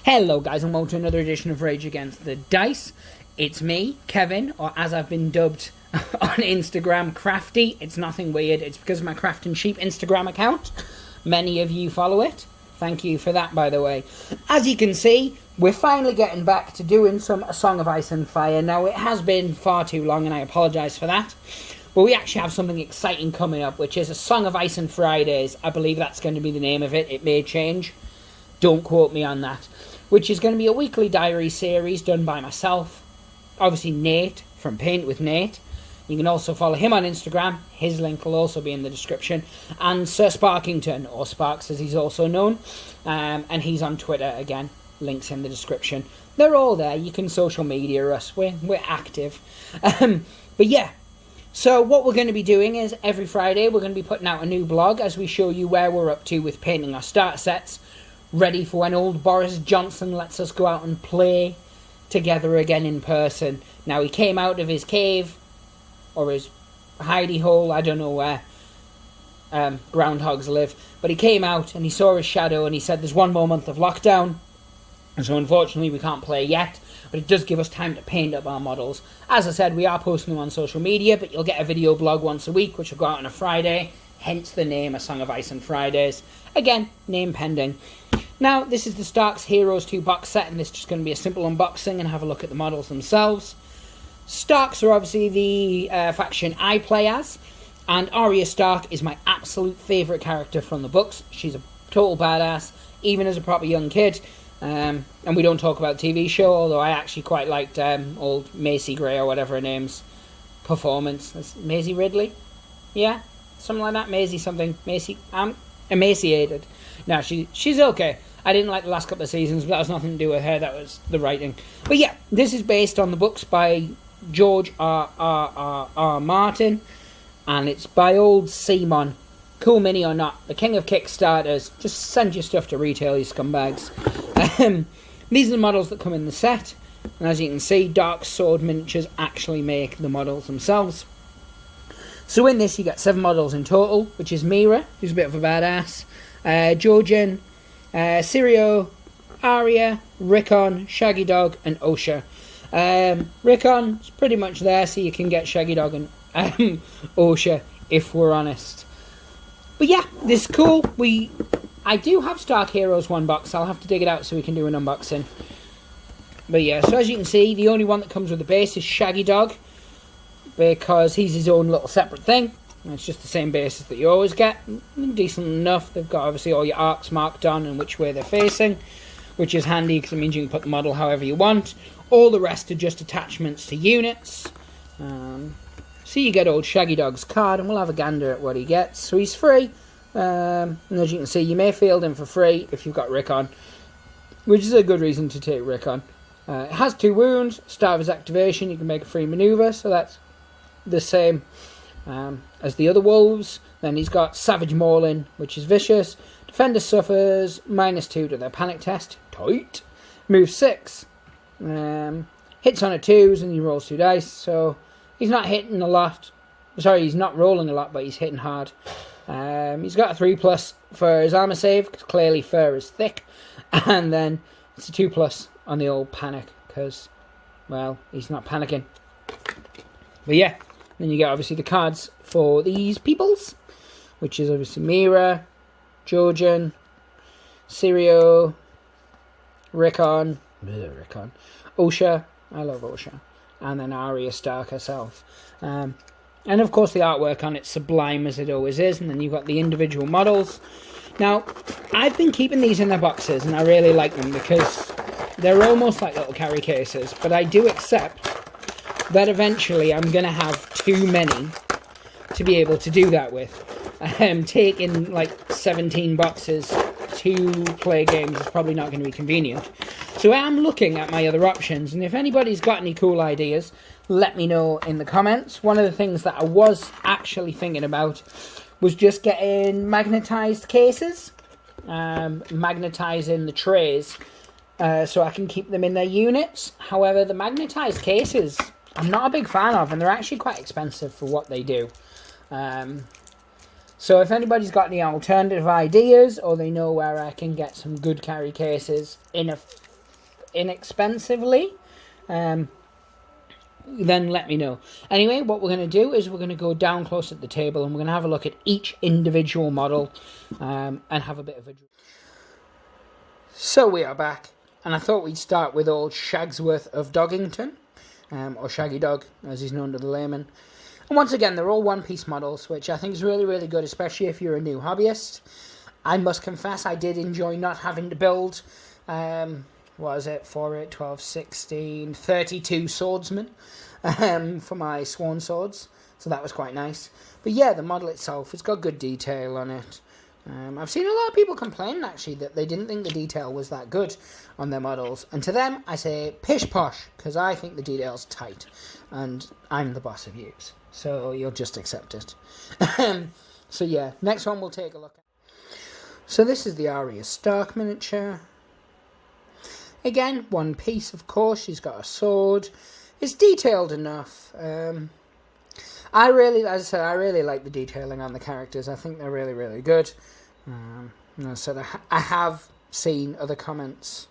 Hello guys and welcome to another edition of Rage Against the Dice. It's me, Kevin, or as I've been dubbed on Instagram, Crafty. It's nothing weird, it's because of my Craft and Sheep Instagram account. Many of you follow it. Thank you for that, by the way. As you can see, we're finally getting back to doing some A Song of Ice and Fire. Now, it has been far too long and I apologise for that. But we actually have something exciting coming up, which is A Song of Ice and Fridays. I believe that's going to be the name of it. It may change. Don't quote me on that. Which is going to be a weekly diary series done by myself. Obviously Nate from Paint with Nate. You can also follow him on Instagram. His link will also be in the description. And Sir Sparkington, or Sparks as he's also known. And he's on Twitter again. Links in the description. They're all there. You can social media us. We're active. But yeah. So what we're going to be doing is every Friday we're going to be putting out a new blog as we show you where we're up to with painting our starter sets. Ready for when old Boris Johnson lets us go out and play together again in person. Now, he came out of his cave, or his hidey hole, I don't know where groundhogs live, but he came out and he saw his shadow and he said there's one more month of lockdown, and so unfortunately we can't play yet, but it does give us time to paint up our models. As I said, we are posting them on social media, but you'll get a video blog once a week, which will go out on a Friday, hence the name A Song of Ice and Fridays. Again, name pending. Now, this is the Stark's Heroes 2 box set, and this is just going to be a simple unboxing and have a look at the models themselves. Starks are obviously the faction I play as, and Arya Stark is my absolute favourite character from the books. She's a total badass, even as a proper young kid. And we don't talk about TV show, although I actually quite liked old Macy Gray, or whatever her name's performance. That's Maisie Ridley? Yeah? Something like that? Maisie something. Macy... emaciated. No, she's okay. I didn't like the last couple of seasons, but that was nothing to do with her. That was the writing. But yeah, this is based on the books by George R. Martin, and it's by old CMON. Cool mini or not, the king of Kickstarters. Just send your stuff to retail, you scumbags. These are the models that come in the set, and as you can see, Dark Sword Miniatures actually make the models themselves. So in this, you get 7 models in total, which is Mira, who's a bit of a badass, Georgian, Sirio, Arya, Rickon, Shaggy Dog, and Osha. Rickon's pretty much there, so you can get Shaggy Dog and Osha, if we're honest. But yeah, this is cool. I do have Stark Heroes 1 box. I'll have to dig it out so we can do an unboxing. But yeah, so as you can see, the only one that comes with the base is Shaggy Dog, because he's his own little separate thing. It's just the same basis that you always get. Decent enough. They've got obviously all your arcs marked on and which way they're facing, which is handy because it means you can put the model however you want. All the rest are just attachments to units. So you get old Shaggy Dog's card, and we'll have a gander at what he gets. So he's free. And as you can see, you may field him for free if you've got Rickon, which is a good reason to take Rickon. It has 2 wounds. Start of his activation, you can make a free maneuver, so that's the same as the other wolves. Then he's got Savage Maulin, which is vicious. Defender suffers -2 to their panic test. Tight. Move 6. Hits on a 2s and he rolls 2 dice. So he's not hitting a lot. Sorry, he's not rolling a lot, but he's hitting hard. He's got a 3+ for his armor save, because clearly fur is thick. And then it's a 2+ on the old panic, because, well, he's not panicking. But yeah. Then you get obviously the cards for these peoples, which is obviously Mira, Georgian, Sirio, Rickon, Osha, I love Osha, and then Arya Stark herself. And of course the artwork on it's sublime as it always is, and then you've got the individual models. Now, I've been keeping these in their boxes, and I really like them because they're almost like little carry cases, but I do accept that eventually I'm going to have too many to be able to do that with. Taking like 17 boxes to play games is probably not going to be convenient. So I'm looking at my other options, and if anybody's got any cool ideas, let me know in the comments. One of the things that I was actually thinking about was just getting magnetized cases, magnetizing the trays, so I can keep them in their units. However, the magnetized cases I'm not a big fan of, and they're actually quite expensive for what they do. So if anybody's got any alternative ideas, or they know where I can get some good carry cases in a inexpensively, then let me know. Anyway, what we're going to do is we're going to go down close at the table and we're going to have a look at each individual model and have a bit of a... So we are back, and I thought we'd start with old Shagsworth of Doggington, or Shaggy Dog, as he's known to the layman. And once again, they're all one-piece models, which I think is really, really good, especially if you're a new hobbyist. I must confess, I did enjoy not having to build... what is it, 4, 8, 12, 16, 32 swordsmen for my sworn swords. So that was quite nice. But yeah, the model itself, it's got good detail on it. I've seen a lot of people complain, actually, that they didn't think the detail was that good on their models. And to them, I say, pish posh, because I think the detail's tight. And I'm the boss of yous. So you'll just accept it. So yeah, next one we'll take a look at. So this is the Arya Stark miniature. Again, one piece, of course. She's got a sword. It's detailed enough. I really like the detailing on the characters. I think they're really, really good. I have seen other comments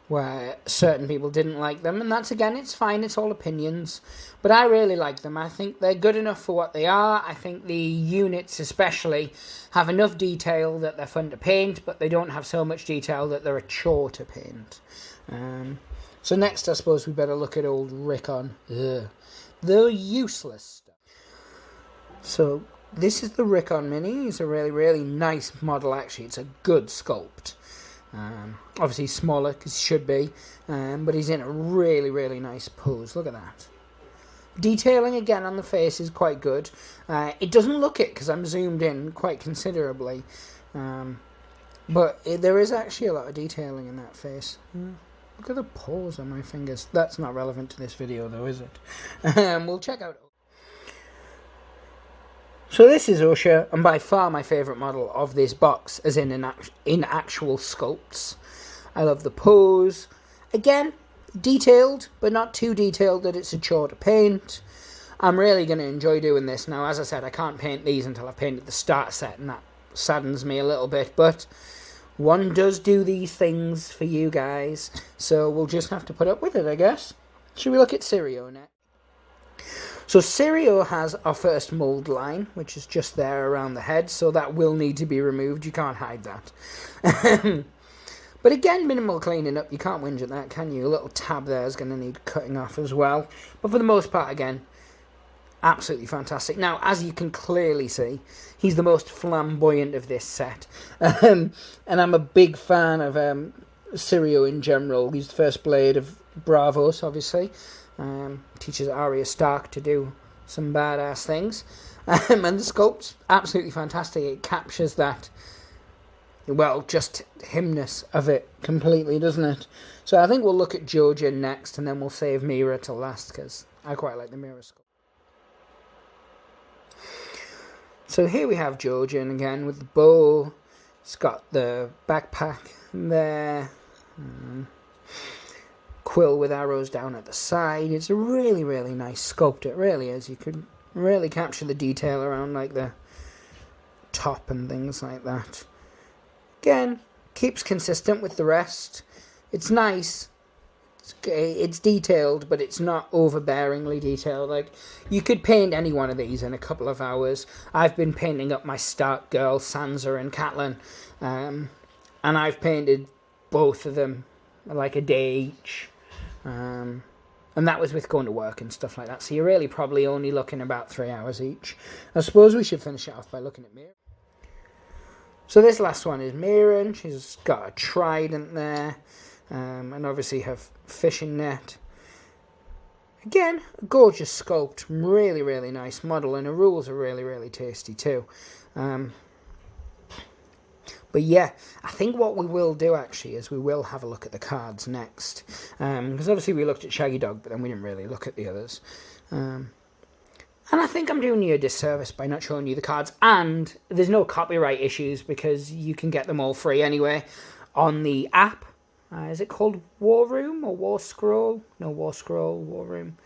where certain people didn't like them, and that's, again, it's fine. It's all opinions. But I really like them. I think they're good enough for what they are. I think the units, especially, have enough detail that they're fun to paint, but they don't have so much detail that they're a chore to paint. So next, I suppose we better look at old Rickon. The useless stuff. So this is the Rickon Mini. He's a really, really nice model, actually. It's a good sculpt. Obviously smaller, because he should be, but he's in a really, really nice pose. Look at that. Detailing, again, on the face is quite good. It doesn't look it, because I'm zoomed in quite considerably. But there is actually a lot of detailing in that face. Look at the pores on my fingers. That's not relevant to this video, though, is it? We'll check out... So this is Usha, and by far my favourite model of this box, as in actual sculpts. I love the pose. Again, detailed, but not too detailed that it's a chore to paint. I'm really going to enjoy doing this. Now, as I said, I can't paint these until I've painted the start set, and that saddens me a little bit, but one does do these things for you guys, so we'll just have to put up with it, I guess. Should we look at Sirio next? So Sirio has our first mould line, which is just there around the head, so that will need to be removed. You can't hide that. But again, minimal cleaning up. You can't whinge at that, can you? A little tab there is going to need cutting off as well. But for the most part, again, absolutely fantastic. Now, as you can clearly see, he's the most flamboyant of this set. And I'm a big fan of Sirio in general. He's the first blade of Bravos, obviously. Teaches Arya Stark to do some badass things. And the sculpt's absolutely fantastic. It captures that, well, just himness of it completely, doesn't it? So I think we'll look at Georgia next, and then we'll save Mira till last, because I quite like the Mira sculpt. So here we have Georgia, and again with the bow. It's got the backpack there. Quill with arrows down at the side. It's a really, really nice sculpt. It really is. You could really capture the detail around like the top and things like that. Again, keeps consistent with the rest. It's nice. It's detailed, but it's not overbearingly detailed. Like, you could paint any one of these in a couple of hours. I've been painting up my Stark girl, Sansa and Catelyn, and I've painted both of them like a day each. And that was with going to work and stuff like that. So you're really probably only looking about 3 hours each. I suppose we should finish it off by looking at Mira. So this last one is Mira. She's got a trident there. And obviously her fishing net. Again, a gorgeous sculpt. Really, really nice model. And her rules are really, really tasty too. But yeah, I think what we will do actually is we will have a look at the cards next. Because obviously we looked at Shaggy Dog, but then we didn't really look at the others. And I think I'm doing you a disservice by not showing you the cards. And there's no copyright issues because you can get them all free anyway on the app. Is it called War Room or War Scroll? No, War Scroll, War Room.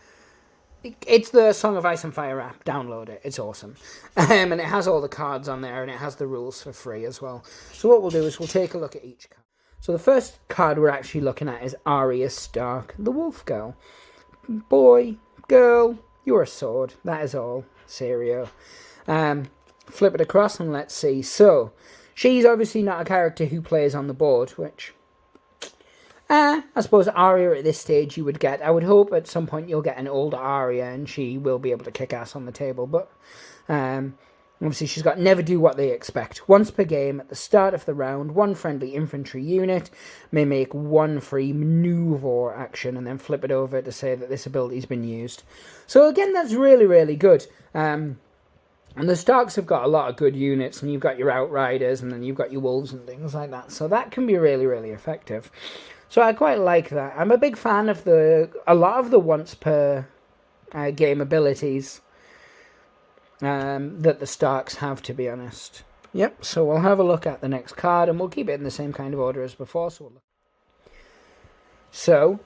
It's the Song of Ice and Fire app. Download it. It's awesome. And it has all the cards on there, and it has the rules for free as well. So what we'll do is we'll take a look at each card. So the first card we're actually looking at is Arya Stark, the Wolf Girl. Boy, girl, you're a sword. That is all. Serio. Flip it across and let's see. So, she's obviously not a character who plays on the board, which... I suppose Arya at this stage you would get. I would hope at some point you'll get an older Arya and she will be able to kick ass on the table. But obviously she's got never do what they expect. Once per game at the start of the round, one friendly infantry unit may make one free maneuver action and then flip it over to say that this ability's been used. So again, that's really, really good. And the Starks have got a lot of good units, and you've got your Outriders, and then you've got your Wolves and things like that. So that can be really, really effective. So I quite like that. I'm a big fan of a lot of the once per game abilities that the Starks have, to be honest. Yep, so we'll have a look at the next card, and we'll keep it in the same kind of order as before. So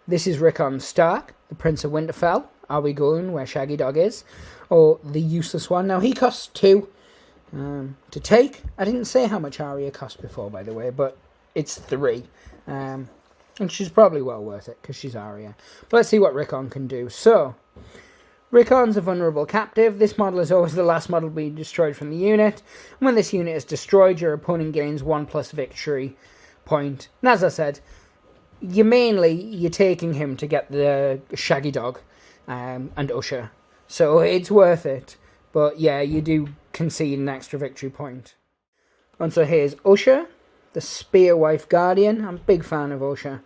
this is Rickon Stark, the Prince of Winterfell. Are we going where Shaggy Dog is? Or the useless one? Now, he costs 2 to take. I didn't say how much Arya cost before, by the way, but it's 3. And she's probably well worth it, because she's Arya. But let's see what Rickon can do. So, Rickon's a vulnerable captive. This model is always the last model to be destroyed from the unit. And when this unit is destroyed, your opponent gains 1+ victory point. And as I said, you're taking him to get the Shaggy Dog and Usher. So it's worth it. But yeah, you do concede an extra victory point. And so here's Usher, the Spearwife Guardian. I'm a big fan of Usher.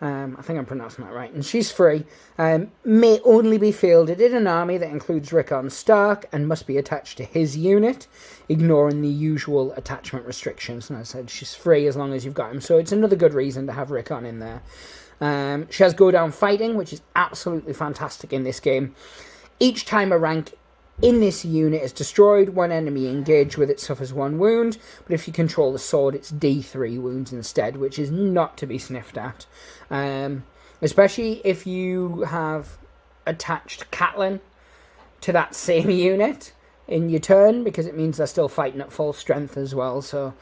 I think I'm pronouncing that right. And she's free. May only be fielded in an army that includes Rickon Stark and must be attached to his unit, ignoring the usual attachment restrictions. And as I said, she's free as long as you've got him. So it's another good reason to have Rickon in there. She has Go Down Fighting, which is absolutely fantastic in this game. Each time a rank in this unit is destroyed, one enemy engaged with it suffers 1 wound, but if you control the sword, it's D3 wounds instead, which is not to be sniffed at. Especially if you have attached Catelyn to that same unit in your turn, because it means they're still fighting at full strength as well, so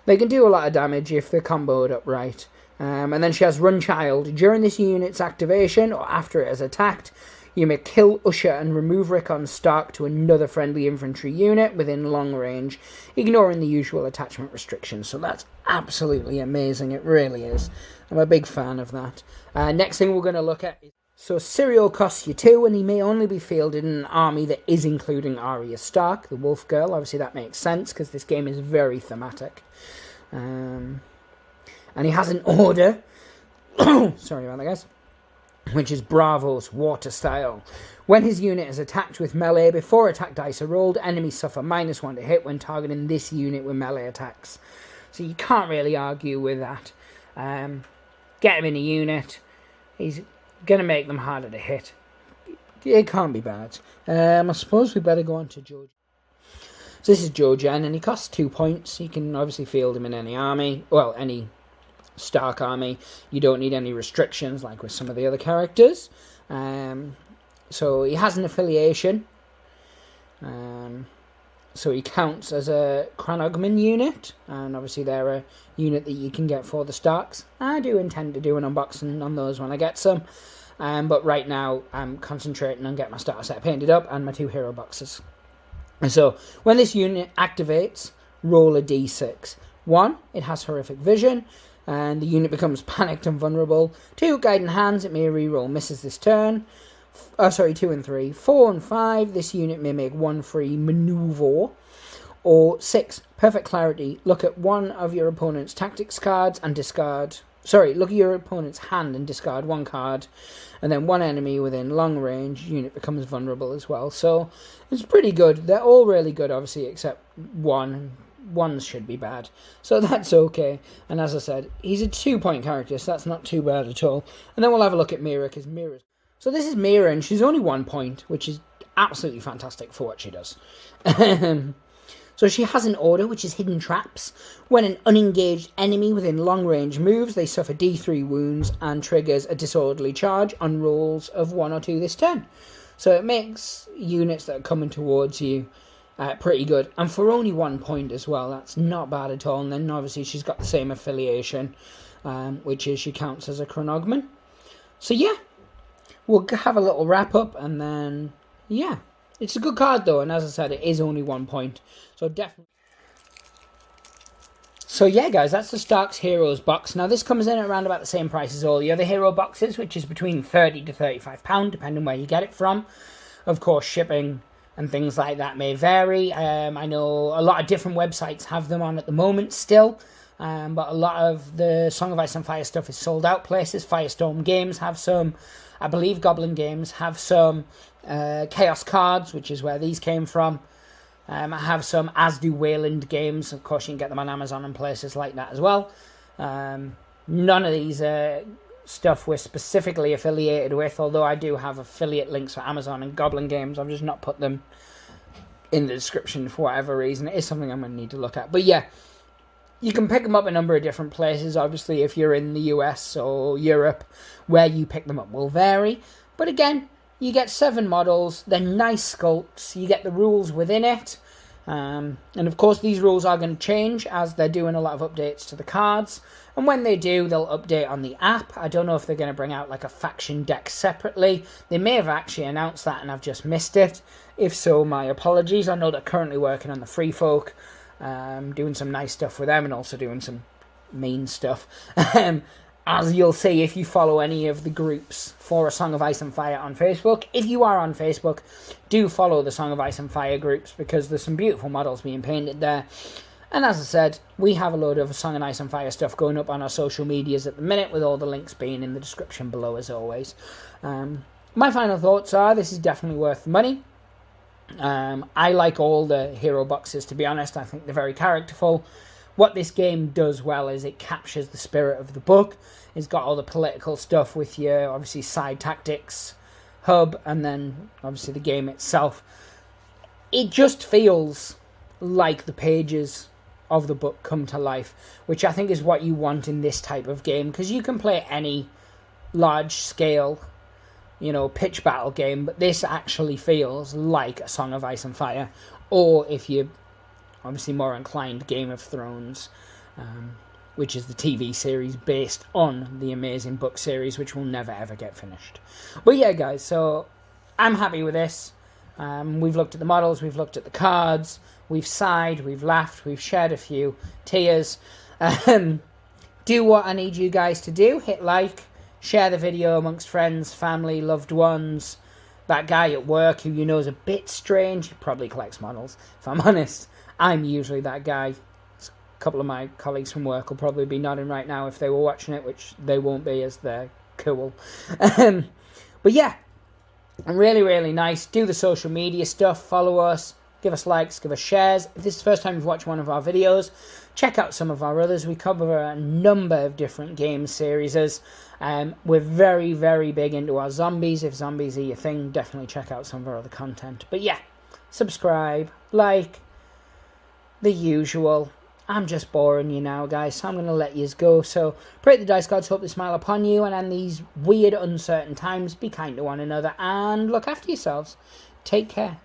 they can do a lot of damage if they're comboed up right. And then she has Run Child. During this unit's activation, or after it is attacked, you may kill Usher and remove Rickon Stark to another friendly infantry unit within long range, ignoring the usual attachment restrictions. So that's absolutely amazing. It really is. I'm a big fan of that. Next thing we're going to look at is... So Cyril costs you 2, and he may only be fielded in an army that is including Arya Stark, the Wolf Girl. Obviously that makes sense, because this game is very thematic. And he has an order... Sorry about that, guys. Which is Bravos Water Style. When his unit is attacked with melee, before attack dice are rolled, enemies suffer -1 to hit when targeting this unit with melee attacks. So you can't really argue with that. Get him in a unit. He's going to make them harder to hit. It can't be bad. I suppose we better go on to Jojen. So this is Jojen, and he costs 2 points. You can obviously field him in any army. Well, any Stark army. You don't need any restrictions like with some of the other characters. So he has an affiliation. So he counts as a Cranogman unit, and obviously they're a unit that you can get for the Starks. I do intend to do an unboxing on those when I get some, but right now I'm concentrating on getting my starter set painted up and my 2 hero boxes. And so when this unit activates, roll a d6. 1, it has horrific vision, and the unit becomes panicked and vulnerable. 2, guiding hands, it may reroll misses this turn. 2 and 3. 4 and 5, this unit may make 1 free maneuver. Or 6, perfect clarity. Look at one of your opponent's tactics cards and discard... look at your opponent's hand and discard 1 card. And then 1 enemy within long range, unit becomes vulnerable as well. So it's pretty good. They're all really good, obviously, except 1. Ones should be bad, so that's okay. And as I said, he's a 2-point character, so that's not too bad at all. And then we'll have a look at Mira, because Mira... So this is Mira, and she's only 1 point, which is absolutely fantastic for what she does. So she has an order, which is Hidden Traps. When an unengaged enemy within long range moves, they suffer D3 wounds and triggers a disorderly charge on rolls of 1 or 2 this turn. So it makes units that are coming towards you pretty good. And for only 1 point as well, that's not bad at all. And then obviously she's got the same affiliation, which is she counts as a chronogman. So yeah, we'll have a little wrap up, and then yeah, it's a good card though. And as I said, it is only 1 point, so definitely. So yeah, guys, that's the Stark's Heroes box. Now this comes in at around about the same price as all the other hero boxes, which is between £30 to £35, depending where you get it from. Of course, shipping and things like that may vary. I know a lot of different websites have them on at the moment still, but a lot of the Song of Ice and Fire stuff is sold out places. Firestorm Games have some. I believe Goblin Games have some. Chaos Cards, which is where these came from. I have some, as do Wayland Games. Of course, you can get them on Amazon and places like that as well. None of these stuff we're specifically affiliated with, although I do have affiliate links for Amazon and Goblin Games. I've just not put them in the description for whatever reason. It is something I'm going to need to look at. But yeah, you can pick them up a number of different places. Obviously, if you're in the US or Europe, where you pick them up will vary. But again, you get 7 models, they're nice sculpts, you get the rules within it, and of course these rules are going to change as they're doing a lot of updates to the cards, and when they do, they'll update on the app. I don't know if they're going to bring out like a faction deck separately. They may have actually announced that and I've just missed it. If so, my apologies. I know they're currently working on the Free Folk, doing some nice stuff with them and also doing some mean stuff. As you'll see if you follow any of the groups for A Song of Ice and Fire on Facebook. If you are on Facebook, do follow the Song of Ice and Fire groups, because there's some beautiful models being painted there. And as I said, we have a load of Song of Ice and Fire stuff going up on our social medias at the minute, with all the links being in the description below as always. My final thoughts are, this is definitely worth the money. I like all the hero boxes, to be honest. I think they're very characterful. What this game does well is it captures the spirit of the book. It's got all the political stuff with your, obviously, side tactics hub, and then, obviously, the game itself. It just feels like the pages of the book come to life, which I think is what you want in this type of game, because you can play any large-scale, pitch battle game, but this actually feels like A Song of Ice and Fire, or if you're obviously more inclined, Game of Thrones, which is the TV series based on the amazing book series, which will never ever get finished. But yeah, guys, so I'm happy with this. We've looked at the models, we've looked at the cards, we've sighed, we've laughed, we've shed a few tears. Do what I need you guys to do. Hit like, share the video amongst friends, family, loved ones. That guy at work who you know is a bit strange, he probably collects models, if I'm honest. I'm usually that guy. A couple of my colleagues from work will probably be nodding right now if they were watching it, which they won't be, as they're cool. But yeah, really, really nice. Do the social media stuff. Follow us. Give us likes. Give us shares. If this is the first time you've watched one of our videos, check out some of our others. We cover a number of different game series. We're very, very big into our zombies. If zombies are your thing, definitely check out some of our other content. But yeah, subscribe, like, the usual. I'm just boring you now, guys, so I'm going to let yous go. So, pray the dice gods hope they smile upon you, and in these weird, uncertain times, be kind to one another, and look after yourselves. Take care.